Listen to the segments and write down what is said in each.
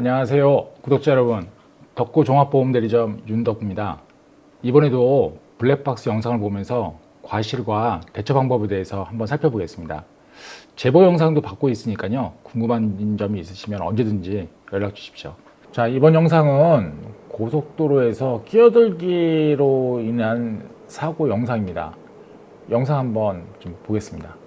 안녕하세요 구독자 여러분, 덕구 종합보험대리점 윤덕구입니다. 이번에도 블랙박스 영상을 보면서 과실과 대처 방법에 대해서 한번 살펴보겠습니다. 제보 영상도 받고 있으니까요, 궁금한 점이 있으시면 언제든지 연락 주십시오. 자, 이번 영상은 고속도로에서 끼어들기로 인한 사고 영상입니다. 영상 한번 좀 보겠습니다.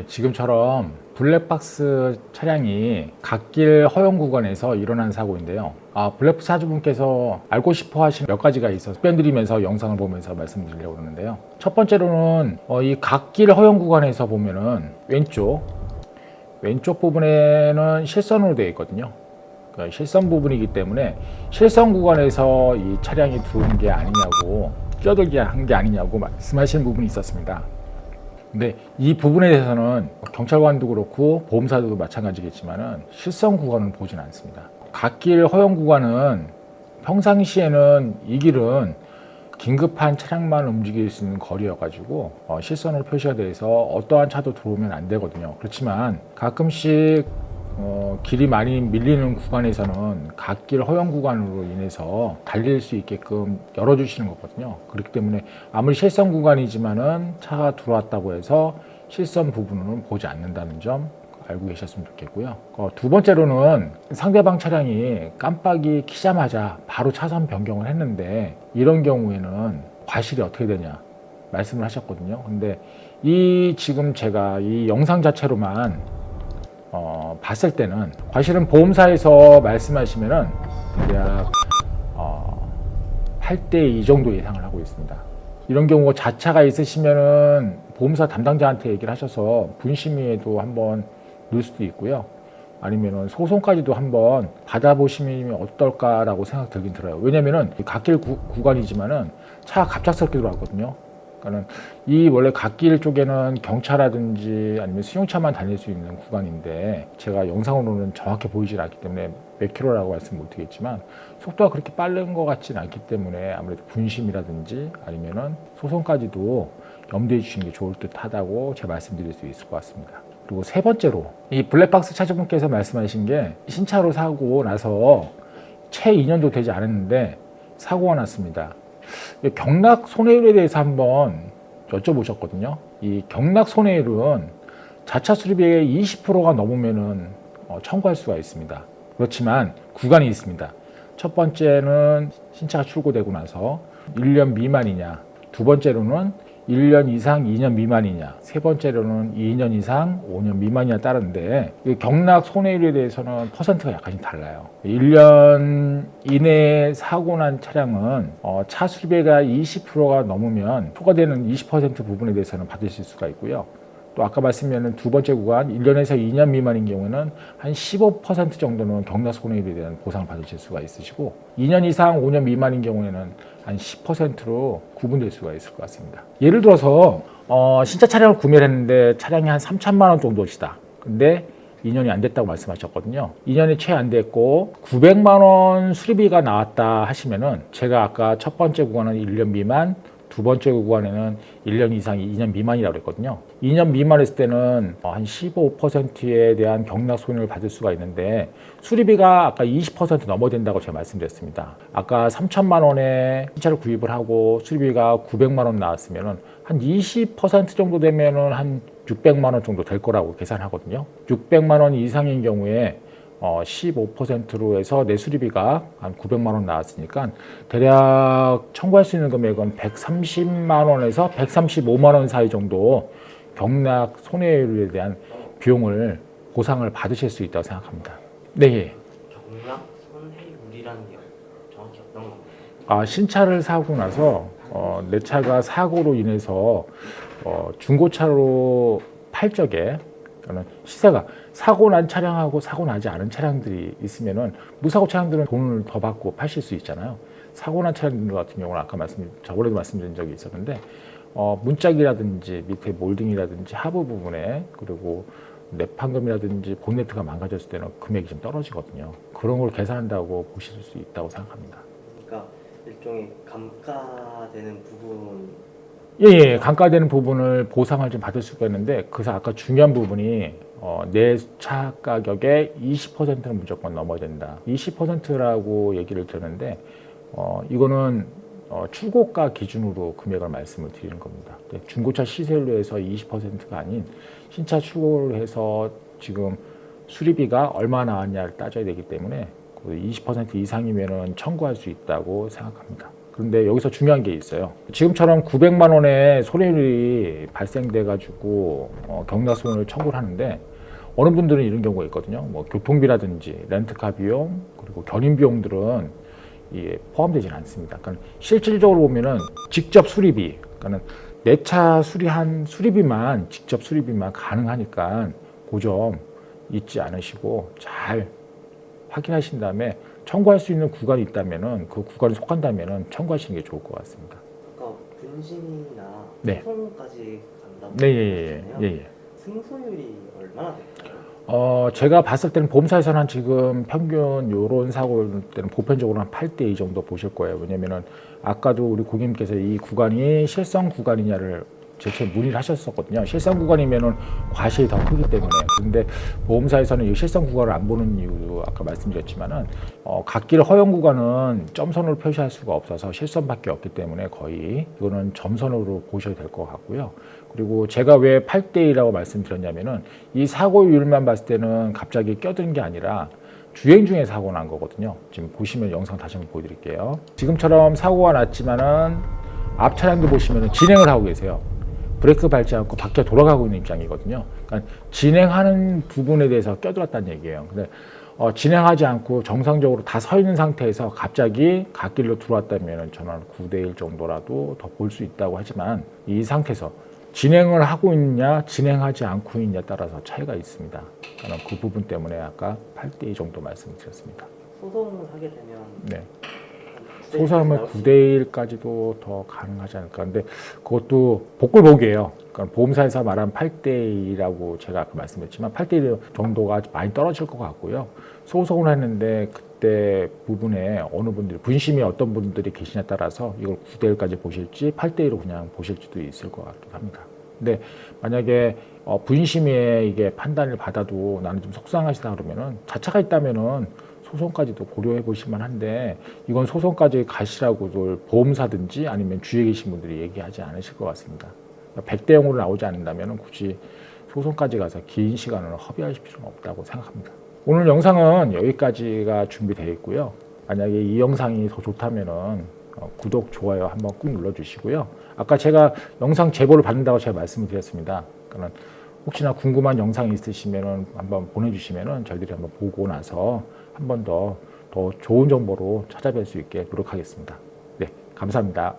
지금처럼 블랙박스 차량이 갓길 허용 구간에서 일어난 사고인데요. 블랙박스 차주분께서 알고 싶어 하시는 몇 가지가 있어서 답변드리면서 영상을 보면서 말씀드리려고 하는데요. 첫 번째로는 이 갓길 허용 구간에서 보면은 왼쪽 부분에는 실선으로 되어 있거든요. 그러니까 실선 부분이기 때문에 실선 구간에서 이 차량이 들어온 게 아니냐고, 끼어들게 한 게 아니냐고 말씀하시는 부분이 있었습니다. 근데 이 부분에 대해서는 경찰관도 그렇고 보험사도 마찬가지겠지만은 실선 구간을 보진 않습니다. 갓길 허용 구간은 평상시에는 이 길은 긴급한 차량만 움직일 수 있는 거리여가지고 실선으로 표시가 돼서 어떠한 차도 들어오면 안 되거든요. 그렇지만 가끔씩 길이 많이 밀리는 구간에서는 갓길 허용 구간으로 인해서 달릴 수 있게끔 열어주시는 거거든요. 그렇기 때문에 아무리 실선 구간이지만은 차가 들어왔다고 해서 실선 부분은 보지 않는다는 점 알고 계셨으면 좋겠고요. 두 번째로는 상대방 차량이 깜빡이 켜자마자 바로 차선 변경을 했는데, 이런 경우에는 과실이 어떻게 되냐 말씀을 하셨거든요. 근데 지금 제가 이 영상 자체로만 봤을 때는 과실은 보험사에서 말씀하시면은 대략 8대 2 정도 예상을 하고 있습니다. 이런 경우가 자차가 있으시면은 보험사 담당자한테 얘기를 하셔서 분심위에도 한번 넣을 수도 있고요. 아니면은 소송까지도 한번 받아보시면 어떨까라고 생각 들긴 들어요. 왜냐면은 갓길 구간이지만은 차가 갑작스럽게 들어왔거든요. 이 원래 갓길 쪽에는 경차라든지 아니면 승용차만 다닐 수 있는 구간인데, 제가 영상으로는 정확히 보이질 않기 때문에 몇 킬로라고 말씀 못 드리겠지만 속도가 그렇게 빠른 것 같지는 않기 때문에 아무래도 분심이라든지 아니면은 소송까지도 염두해 주시는 게 좋을 듯 하다고 제가 말씀드릴 수 있을 것 같습니다. 그리고 세 번째로, 이 블랙박스 차주분께서 말씀하신 게 신차로 사고 나서 채 2년도 되지 않았는데 사고가 났습니다. 경락 손해율에 대해서 한번 여쭤보셨거든요. 이 경락 손해율은 자차 수리비의 20%가 넘으면은 청구할 수가 있습니다. 그렇지만 구간이 있습니다. 첫 번째는 신차가 출고되고 나서 1년 미만이냐, 두 번째로는 1년 이상 2년 미만이냐, 세 번째로는 2년 이상 5년 미만이냐 따르는데, 경락 손해율에 대해서는 퍼센트가 약간씩 달라요. 1년 이내에 사고 난 차량은 차 수리비가 20%가 넘으면 초과되는 20% 부분에 대해서는 받으실 수가 있고요. 또 아까 말씀드린 두 번째 구간 1년에서 2년 미만인 경우는 한 15% 정도는 경락 손해율에 대한 보상을 받으실 수가 있으시고, 2년 이상 5년 미만인 경우에는 한 10%로 구분될 수가 있을 것 같습니다. 예를 들어서 신차 차량을 구매를 했는데 차량이 한 3천만 원 정도시다. 근데 2년이 안 됐다고 말씀하셨거든요. 2년이 채 안 됐고 900만 원 수리비가 나왔다 하시면은, 제가 아까 첫 번째 구간은 1년 미만, 두 번째 구간에는 1년 이상 2년 미만이라고 그랬거든요. 2년 미만했을 때는 한 15%에 대한 경락 손해를 받을 수가 있는데, 수리비가 아까 20% 넘어야 된다고 제가 말씀드렸습니다. 아까 3천만 원에 신차를 구입을 하고 수리비가 900만 원 나왔으면은 한 20% 정도 되면은 한 600만 원 정도 될 거라고 계산하거든요. 600만 원 이상인 경우에 15%로 해서 내 수리비가 한 900만 원 나왔으니까 대략 청구할 수 있는 금액은 130만 원에서 135만 원 사이 정도 경락 손해율에 대한 비용을 보상을 받으실 수 있다고 생각합니다. 네. 경락 손해율이라는 게 정확히 어떤 건가요? 신차를 사고 나서 내 차가 사고로 인해서 중고차로 팔 적에, 시세가 사고 난 차량하고 사고 나지 않은 차량들이 있으면은 무사고 차량들은 돈을 더 받고 파실 수 있잖아요. 사고 난 차량들 같은 경우는 아까 저번에도 말씀드린 적이 있었는데, 문짝이라든지 밑에 몰딩이라든지 하부 부분에, 그리고 내판금이라든지 본네트가 망가졌을 때는 금액이 좀 떨어지거든요. 그런 걸 계산한다고 보실 수 있다고 생각합니다. 그러니까 일종의 감가되는 부분. 예, 감가되는 부분을 보상을 좀 받을 수가 있는데 그래서 아까 중요한 부분이 내 차 가격의 20%는 무조건 넘어야 된다. 20%라고 얘기를 드렸는데 이거는 출고가 기준으로 금액을 말씀을 드리는 겁니다. 중고차 시세로 해서 20%가 아닌 신차 출고를 해서 지금 수리비가 얼마 나왔냐를 따져야 되기 때문에 20% 이상이면 청구할 수 있다고 생각합니다. 그런데 여기서 중요한 게 있어요. 지금처럼 900만 원의 손해율이 발생돼 가지고 경락손해를 청구를 하는데 어느 분들은 이런 경우가 있거든요. 뭐 교통비라든지 렌트카 비용 그리고 견인 비용들은 이게 포함되지는 않습니다. 그러니까 실질적으로 보면은 직접 수리비, 그러니까 내 차 수리한 수리비만 직접 수리비만 가능하니까 그 점 잊지 않으시고 잘 확인하신 다음에 청구할 수 있는 구간이 있다면은 그 구간에 속한다면은 청구하시는 게 좋을 것 같습니다. 아까 분신이나 네. 소송까지 간다고 네, 하셨잖아요. 예. 승소율이 얼마나 될까요? 제가 봤을 때는 보험사에서는 한 지금 평균 요런 사고 때는 보편적으로 한 8대 2 정도 보실 거예요. 왜냐면은 아까도 우리 고객님께서 이 구간이 실성 구간이냐를 제체 문의를 하셨었거든요. 실성 구간이면은 과실이 더 크기 때문에. 근데 보험사에서는 이 실성 구간을 안 보는 이유도 아까 말씀드렸지만은 갓길 허용 구간은 점선으로 표시할 수가 없어서 실선밖에 없기 때문에 거의 이거는 점선으로 보셔야 될 것 같고요. 그리고 제가 왜 8대 2라고 말씀드렸냐면은 이 사고율만 봤을 때는 갑자기 껴든 게 아니라 주행 중에 사고 난 거거든요. 지금 보시면 영상 다시 한번 보여드릴게요. 지금처럼 사고가 났지만은 앞 차량도 보시면은 진행을 하고 계세요. 브레이크 밟지 않고 바퀴가 돌아가고 있는 입장이거든요. 그러니까 진행하는 부분에 대해서 껴들었다는 얘기예요. 근데 진행하지 않고 정상적으로 다 서 있는 상태에서 갑자기 갓길로 들어왔다면 저는 9대 1 정도라도 더 볼 수 있다고 하지만 이 상태에서 진행을 하고 있냐 진행하지 않고 있냐에 따라서 차이가 있습니다. 저는 그 부분 때문에 아까 8대 2 정도 말씀드렸습니다. 소송을 하게 되면 네. 네, 소송하면 나올 수 9대 1까지도 더 가능하지 않을까. 근데 그것도 복불복이에요. 그러니까 보험사에서 말한 8대 2라고 제가 아까 말씀드렸지만 8대 1 정도가 많이 떨어질 것 같고요. 소송을 했는데 그때 부분에 어느 분들이 분심이 어떤 분들이 계시냐에 따라서 이걸 9대 1까지 보실지 8대 1로 그냥 보실지도 있을 것 같기도 합니다. 근데 만약에 분심에 이게 판단을 받아도 나는 좀 속상하시다 그러면은 자차가 있다면은 소송까지도 고려해 보실만 한데 이건 소송까지 가시라고 보험사든지 아니면 주위에 계신 분들이 얘기하지 않으실 것 같습니다. 100대 0으로 나오지 않는다면 굳이 소송까지 가서 긴 시간을 허비하실 필요는 없다고 생각합니다. 오늘 영상은 여기까지가 준비되어 있고요. 만약에 이 영상이 더 좋다면은 구독, 좋아요 한번 꾹 눌러주시고요. 아까 제가 영상 제보를 받는다고 제가 말씀을 드렸습니다. 그러니까 혹시나 궁금한 영상이 있으시면은 한번 보내주시면은 저희들이 한번 보고 나서 한 번 더 좋은 정보로 찾아뵐 수 있게 노력하겠습니다. 네, 감사합니다.